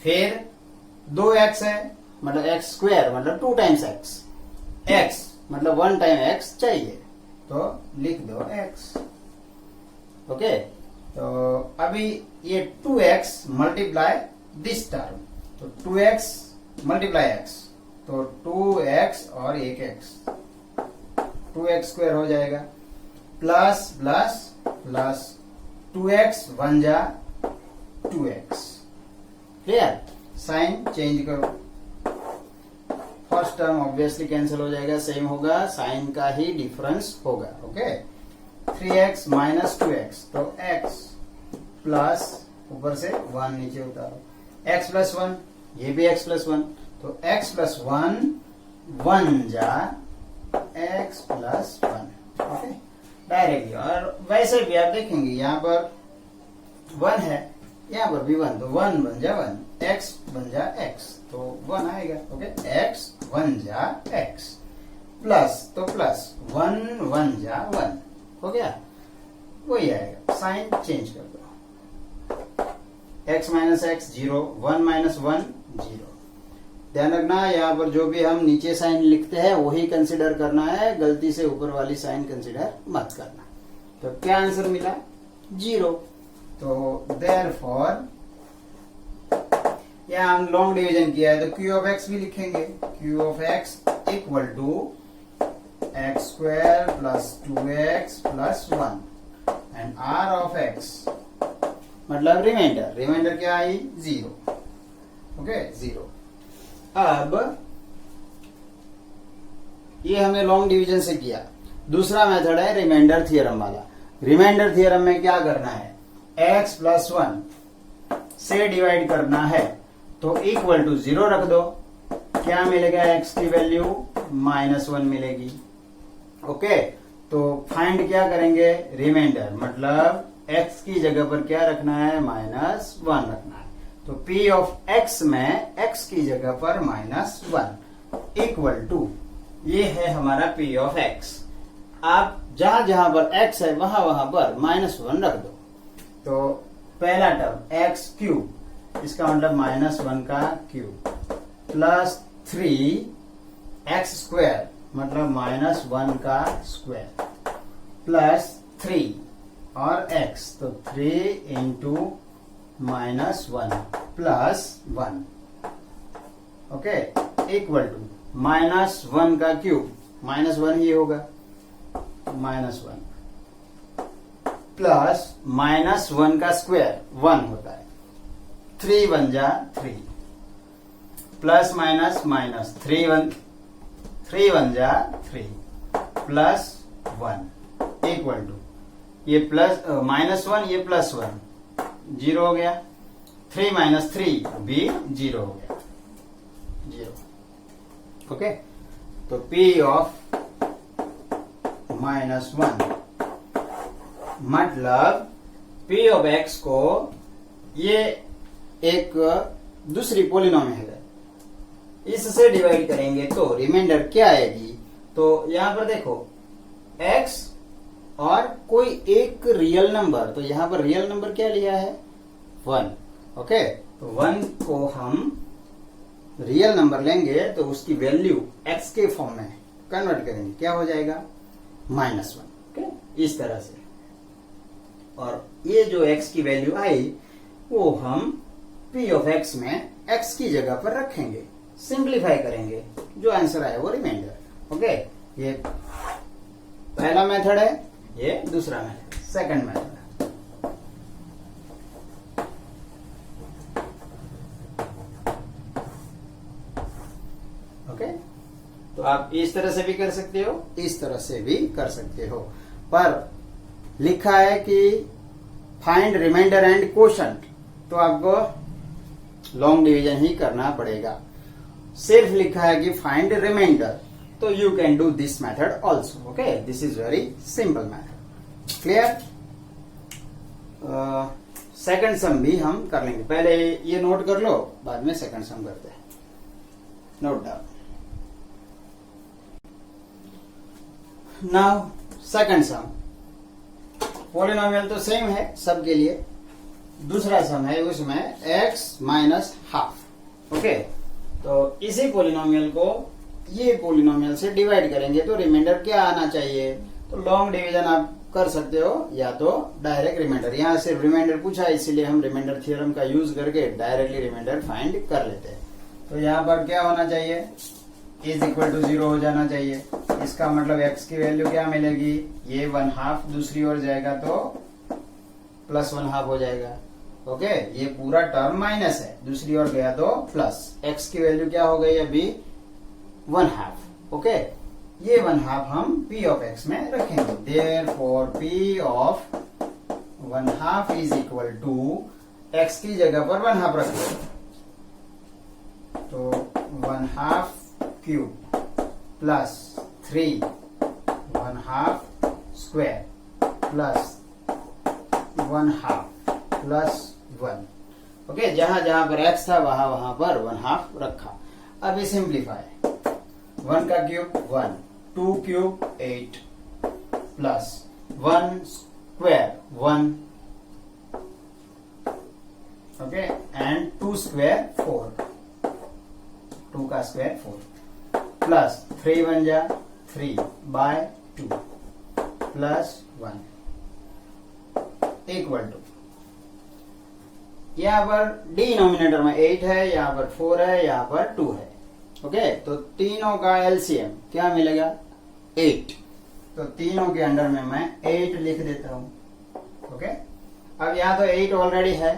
S1: फिर 2x है, मतलब x स्क्वायर मतलब 2 टाइम्स x मतलब 1 टाइम x चाहिए, तो लिख दो x। ओके, तो अभी ये 2x मल्टीप्लाई दिस टर्म, तो 2x मल्टीप्लाई x, तो 2x और एक x, 2x स्क्वायर हो जाएगा, प्लस प्लस प्लस 2x 1 जा 2x। क्लियर? साइन चेंज करो, फर्स्ट टर्म ऑब्वियसली कैंसिल हो जाएगा, सेम होगा, साइन का ही डिफरेंस होगा। ओके, 3x माइनस 2x, तो x प्लस ऊपर से 1 नीचे उतारो, x प्लस 1, ये भी x प्लस 1, तो x प्लस 1 1 जा x प्लस 1। Okay, directly. और वैसे भी आप देखेंगे यहाँ पर 1 है, यहाँ पर भी 1, तो 1 बन जा 1, x बन जा x, तो 1 आएगा। ओके, x 1 जा x, प्लस तो प्लस 1 1 जा 1 हो गया। वही आएगा, साइन चेंज कर दो, x माइनस एक्स 0, 1 माइनस 1 0। ध्यान रखना यहाँ पर जो भी हम नीचे साइन लिखते हैं वही कंसिडर करना है, गलती से ऊपर वाली साइन कंसिडर मत करना। तो क्या आंसर मिला? 0। तो देयरफॉर यहाँ हम लॉन्ग डिवीजन किया है तो क्यू ऑफ एक्स भी लिखेंगे, q of x equal to x square plus 2x plus 1 and r of x मतलब रिमाइंडर, रिमाइंडर क्या आई? 0। ओके 0। अब ये हमने लॉन्ग डिवीजन से किया। दूसरा मेथड है रिमाइंडर थ्योरम वाला। रिमाइंडर थ्योरम में क्या करना है? x प्लस 1 से डिवाइड करना है तो इक्वल टू 0 रख दो। क्या मिलेगा? x की वैल्यू -1 मिलेगी। ओके तो फाइंड क्या करेंगे? रिमाइंडर, मतलब x की जगह पर क्या रखना है? -1 रखना है। तो p ऑफ x में x की जगह पर -1 इक्वल टू, ये है हमारा p ऑफ x। आप जहां जहां पर x है वहां वहां पर -1 रख दो। तो पहला टर्म x क्यूब, इसका मतलब -1 का क्यूब, प्लस 3x स्क्वायर मतलब -1 का स्क्वायर, प्लस 3 और x तो 3 into -1 plus 1। Okay equal to -1 का क्यूब, -1 ही होगा, -1 प्लस -1 का स्क्वायर 1 होता है, 3 बन जा 3 प्लस माइनस माइनस 3 बन जा 3 प्लस 1 इक्वल टू, ये प्लस -1 ये +1 0 हो गया, 3 माइनस 3 भी 0 हो गया, 0। ओके तो P ऑफ -1 मतलब P ऑफ x को, ये एक दूसरी पोलिनोमियल है, इससे डिवाइड करेंगे तो रिमाइंडर क्या आएगी? तो यहां पर देखो x और कोई एक रियल नंबर, तो यहां पर रियल नंबर क्या लिया है? 1। ओके तो 1 को हम रियल नंबर लेंगे तो उसकी वैल्यू x के फॉर्म में कन्वर्ट करेंगे, क्या हो जाएगा? -1। ओके इस तरह से, और ये जो x की वैल्यू आई वो हम P ऑफ x में x की जगह पर रखेंगे, सिंप्लीफाई करेंगे, जो आंसर आया वो रिमाइंडर। ओके ये पहला मेथड है, ये दूसरा मेथड, सेकंड मेथड। ओके तो आप इस तरह से भी कर सकते हो, इस तरह से भी कर सकते हो, पर लिखा है कि फाइंड रिमाइंडर एंड कोशंट, तो आपको लॉन्ग डिवीजन ही करना पड़ेगा। सिर्फ लिखा है कि फाइंड रिमाइंडर, तो you can do this method also. Okay this is very simple method, clear. Second सम भी हम कर लेंगे, पहले ये नोट कर लो, बाद में सेकंड सम करते हैं। Note down. नाउ सेकंड सम, पॉलिनोमियल तो सेम है सबके लिए, दूसरा सम है उसमें x माइनस हाफ। ओके तो इसी पॉलिनोमियल को ये पॉलिनोमियल से डिवाइड करेंगे तो रिमाइंडर क्या आना चाहिए? तो लॉन्ग डिवीजन आप कर सकते हो या तो डायरेक्ट रिमाइंडर, यहाँ सिर्फ रिमाइंडर पूछा इसीलिए हम रिमाइंडर थ्योरम का यूज करके डायरेक्टली रिमाइंडर फाइंड कर लेते हैं। तो यहाँ पर क्या होना चाहिए? इज इक्वल टू 0 हो जाना चाहिए। इसका मतलब x की वैल्यू क्या मिलेगी? ये 1/2 दूसरी ओर जाएगा तो +1/2 हो जाएगा। ओके ये पूरा टर्म माइनस है, दूसरी ओर गया तो प्लस, x की वैल्यू क्या हो गई अभी? 1/2। ओके ये 1/2 हम P ऑफ x में रखेंगे, therefore P of 1/2 is equal to, x की जगह पर 1/2 रख दो, तो 1/2 cube plus 3 1/2 square plus 1/2 plus 1। Okay जहां जहां पर x था वहां वहां पर 1/2 रखा। अभी सिंप्लीफाई, 1 का cube 1, 2 cube 8 plus 1 square 1, okay, and 2 square 4, 2 का स्क्वायर 4 प्लस 3 बन जा 3 by 2 प्लस 1 इक्वल टू, यहां पर डिनोमिनेटर में 8 है, यहां पर 4 है, यहां पर 2 है। ओके, तो तीनों का एलसीएम क्या मिलेगा 8। तो तीनों के अंडर में मैं 8 लिख देता हूं। ओके, अब यहां तो 8 ऑलरेडी है,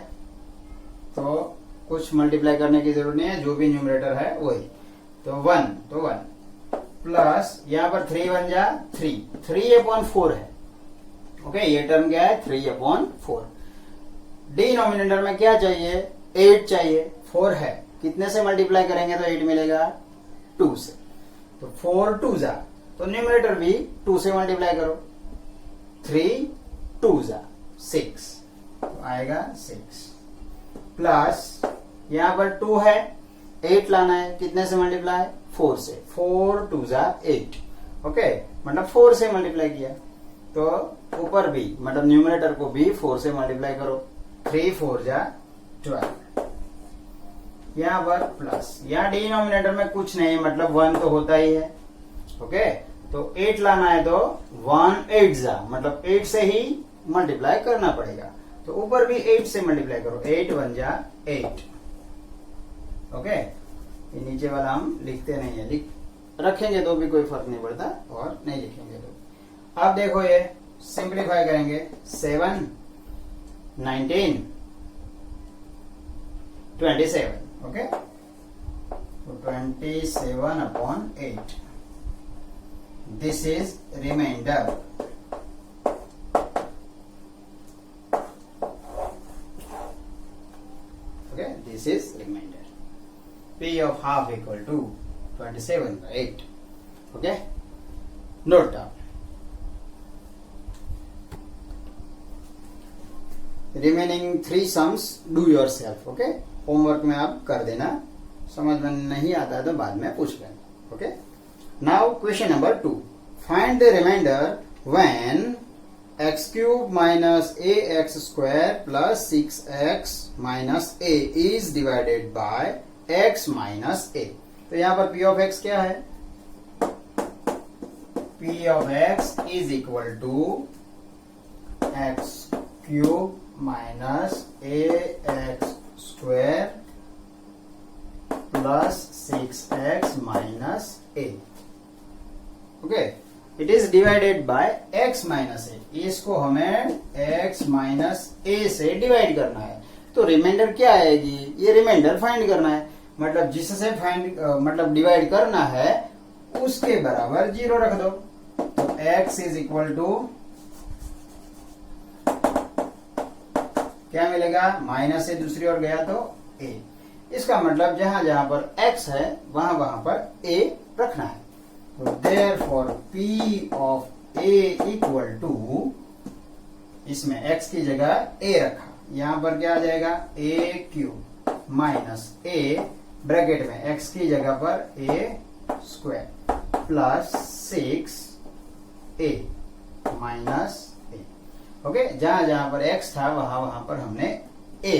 S1: तो कुछ मल्टीप्लाई करने की जरूरत नहीं है, जो भी न्यूमरेटर है वही। तो 1 प्लस यहां पर 3 बन जा 3/4 है। ओके, ये टर्म क्या है 3/4। डिनोमिनेटर में क्या चाहिए 8 चाहिए, 4 है, कितने से मल्टीप्लाई करेंगे तो 8 मिलेगा 2 से। तो 4 2 जा, तो न्यूमरेटर भी 2 से मल्टीप्लाई करो, 3 2 जा 6, तो आएगा 6 प्लस यहां पर 2 है, 8 लाना है, कितने से मल्टीप्लाई 4 से, 4 2 जा 8। ओके, मतलब 4 से मल्टीप्लाई किया, तो ऊपर भी मतलब न्यूमरेटर को भी 4 से मल्टीप्लाई करो, 3 4 जा 12। यहां पर प्लस, यहां डिनोमिनेटर में कुछ नहीं, मतलब 1 तो होता ही है। ओके, तो 8 लाना है तो 1 8 जा, मतलब 8 से ही मल्टीप्लाई करना पड़ेगा, तो ऊपर भी 8 से मल्टीप्लाई करो, 8 1 जा 8। ओके, ये नीचे वाला हम लिखते नहीं है, रखेंगे तो भी कोई फर्क नहीं पड़ता, और नहीं लिखेंगे तो। अब देखो ये सिंप्लीफाई करेंगे, 7 19 27। ओके, तो 27/8, this is reminder. Okay, this is reminder. P of half equal to 27/8. Okay, note down. Remaining 3 sums do yourself. Okay, homework में आप कर देना, समझ में नहीं आता है तो बाद में पूछ लेना। Okay, now question number 2. Find the remainder when x cube minus ax square plus 6x minus a is divided by x minus A. तो यहां पर p ऑफ x क्या है, p of x is equal to x cube minus A x square plus 6x minus A. Okay, it is divided by x minus A, इसको हमें x minus ए से divide करना है। तो रिमाइंडर क्या आएगी, ये रिमाइंडर फाइंड करना है, मतलब जिससे फाइंड मतलब डिवाइड करना है उसके बराबर 0 रख दो। तो x इज इक्वल टू क्या मिलेगा, माइनस से दूसरी ओर गया तो a। इसका मतलब जहां जहां पर x है वहां वहां पर a रखना है। तो therefore p of a equal to, इसमें x की जगह a रखा, यहां पर क्या आ जाएगा a cube minus a, bracket में x की जगह पर a square plus 6a minus a। Okay, जहां जहां पर x था वहां वहां पर हमने a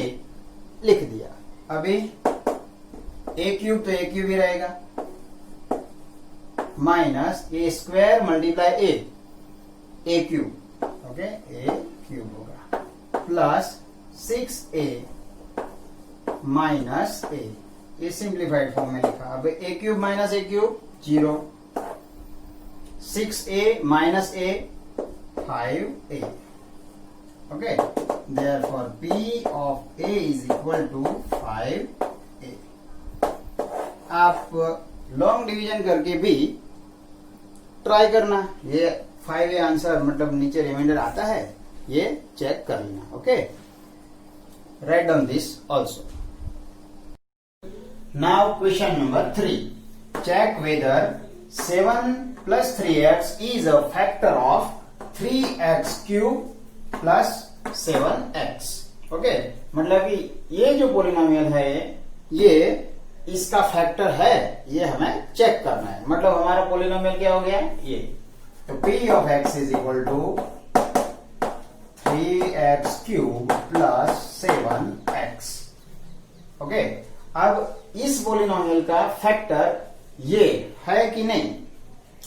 S1: लिख दिया। अभी a क्यूब तो a क्यूब ही रहेगा, minus a square multiply a cube. Okay, a cube होगा प्लस 6a माइनस a, ये सिंप्लीफाइड फॉर्म में लिखा। अब a cube minus a cube 0, 6a minus a 5a। Okay, therefore p of a is equal to 5a। आप long division करके भी try करना, ये 5a आंसर मतलब नीचे रिमाइंडर आता है, ये चेक कर लेना। Okay, right down this also. Now question number 3, check whether 7 plus 3x is a factor of 3x cube plus 7x। Okay, मतलब कि ये जो पोलिनोमियल है ये इसका फैक्टर है, ये हमें चेक करना है। मतलब हमारा पोलिनोमियल क्या हो गया ये, तो p of x is equal to 3x³ plus 7x। Okay, अब इस पोलिनोमियल का फैक्टर ये है कि नहीं?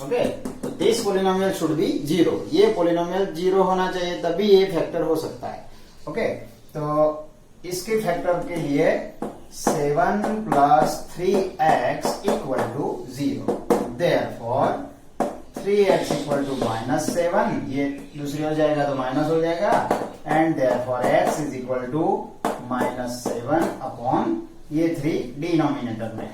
S1: ओके, तो दिस पोलिनोमियल शुड बी 0। ये पोलिनोमियल 0 होना चाहिए, तभी ये फैक्टर हो सकता है। ओके, तो इसके फैक्टर के लिए 7 plus 3x equal to 0। Therefore 3x equal to -7, ये दूसरी हो जाएगा तो माइनस हो जाएगा, and therefore x is equal to -7 upon ये 3 डिनोमिनेटर में,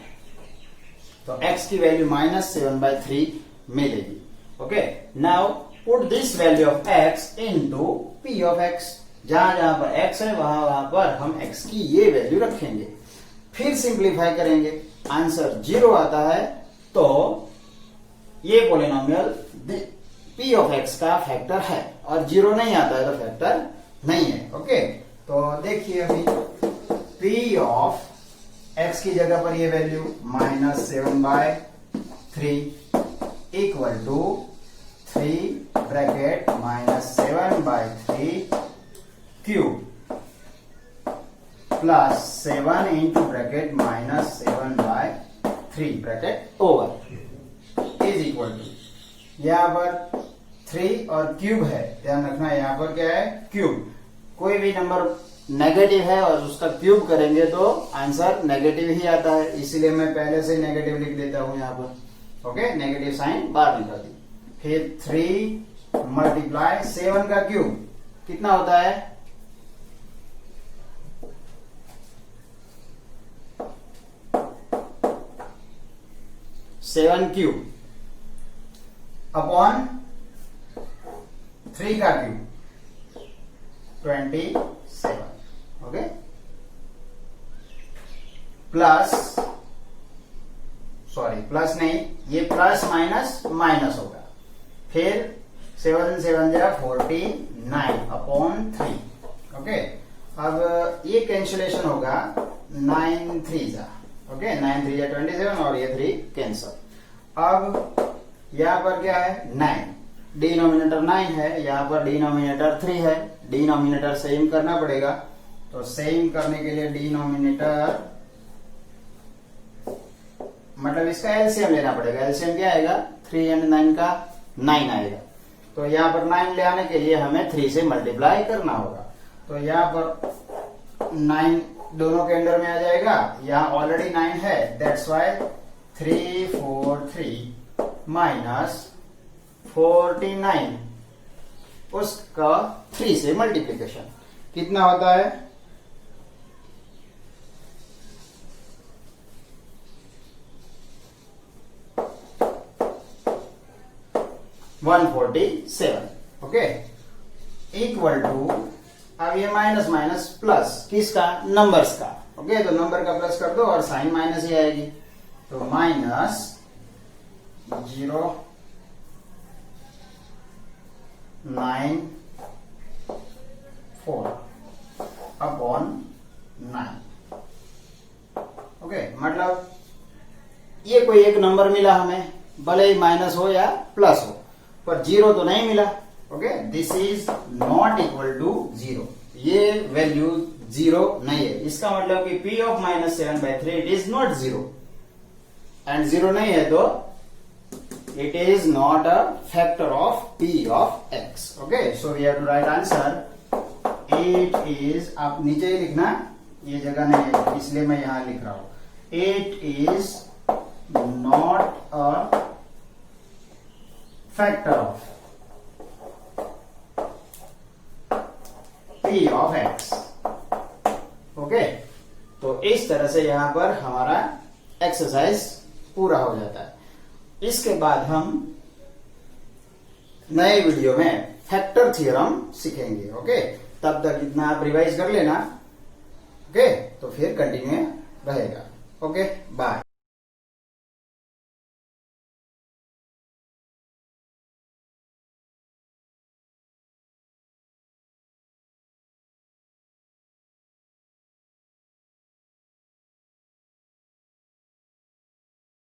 S1: तो x की वैल्यू -7/3 मिलेगी। Okay, now put this value of x into p of x। जहां जहां पर x है वहां पर हम x की ये वैल्यू रखेंगे, फिर सिंप्लीफाई करेंगे, आंसर 0 आता है तो ये पोलिनोमियल p ऑफ x का फैक्टर है, और 0 नहीं आता है तो फैक्टर नहीं है। ओके, तो देखिए अभी p ऑफ x की जगह पर ये value -7/3 equal to 3 bracket -7/3 cube plus 7 into bracket -7/3 bracket over is equal to, यहां पर 3 और क्यूब है, ध्यान रखना यहां पर क्या है? क्यूब। कोई भी नंबर नेगेटिव है और उसका क्यूब करेंगे तो आंसर नेगेटिव ही आता है, इसीलिए मैं पहले से नेगेटिव लिख देता हूं यहां पर। ओके, नेगेटिव साइन बाहर निकाल दी। फिर 3 मल्टीप्लाई 7 का क्यूब कितना होता है? 7 क्यूब अपॉन 3 का क्यूब 27। ओके, प्लस प्लस नहीं, ये प्लस माइनस माइनस होगा, फिर 7 7 जा 49 अपॉन 3। ओके, अब ये कैंसिलेशन होगा 9 3 जा। ओके, 9 3 जा 27 और ये 3 कैंसल। अब यहां पर क्या है? 9, डिनोमिनेटर 9 है, यहां पर डिनोमिनेटर 3 है, डिनोमिनेटर सेम करना पड़ेगा, तो सेम करने के लिए डिनोमिनेटर मतलब इसका एलसीएम लेना पड़ेगा। एलसीएम क्या आएगा? 3 और 9 का 9 आएगा, तो यहां पर 9 ले आने के लिए हमें 3 से मल्टीप्लाई करना होगा, तो यहां पर 9 दोनों के अंदर में आ जाएगा, यहां ऑलरेडी 9 है, दैट्स वाई 343 माइनस 49 उसका 3 से मल्टीप्लीकेशन कितना होता है? 147। ओके, इक्वल टू, अब ये माइनस माइनस प्लस किसका? नंबर्स का। ओके, तो नंबर का प्लस कर दो और साइन माइनस ही आएगी, तो माइनस 0 9 4 अपॉन 9। ओके, मतलब ये कोई एक नंबर मिला हमें, भले ही माइनस हो या प्लस हो, पर 0 तो नहीं मिला। Okay, this is not equal to 0, ये वैल्यू 0 नहीं है, इसका मतलब कि p of -7/3 it is not 0, and 0 नहीं है तो it is not a factor of p of x. Okay, so we have to write answer. It is, आप नीचे ही लिखना, ये जगह नहीं है इसलिए मैं यहां लिख रहा हूं। It is not a factor of p of x. Okay, तो इस तरह से यहां पर हमारा एक्सरसाइज पूरा हो जाता है। इसके बाद हम नए वीडियो में फैक्टर थ्योरम सीखेंगे। ओके, तब तक इतना आप रिवाइज कर लेना। ओके, तो फिर कंटिन्यू रहेगा। Okay, bye.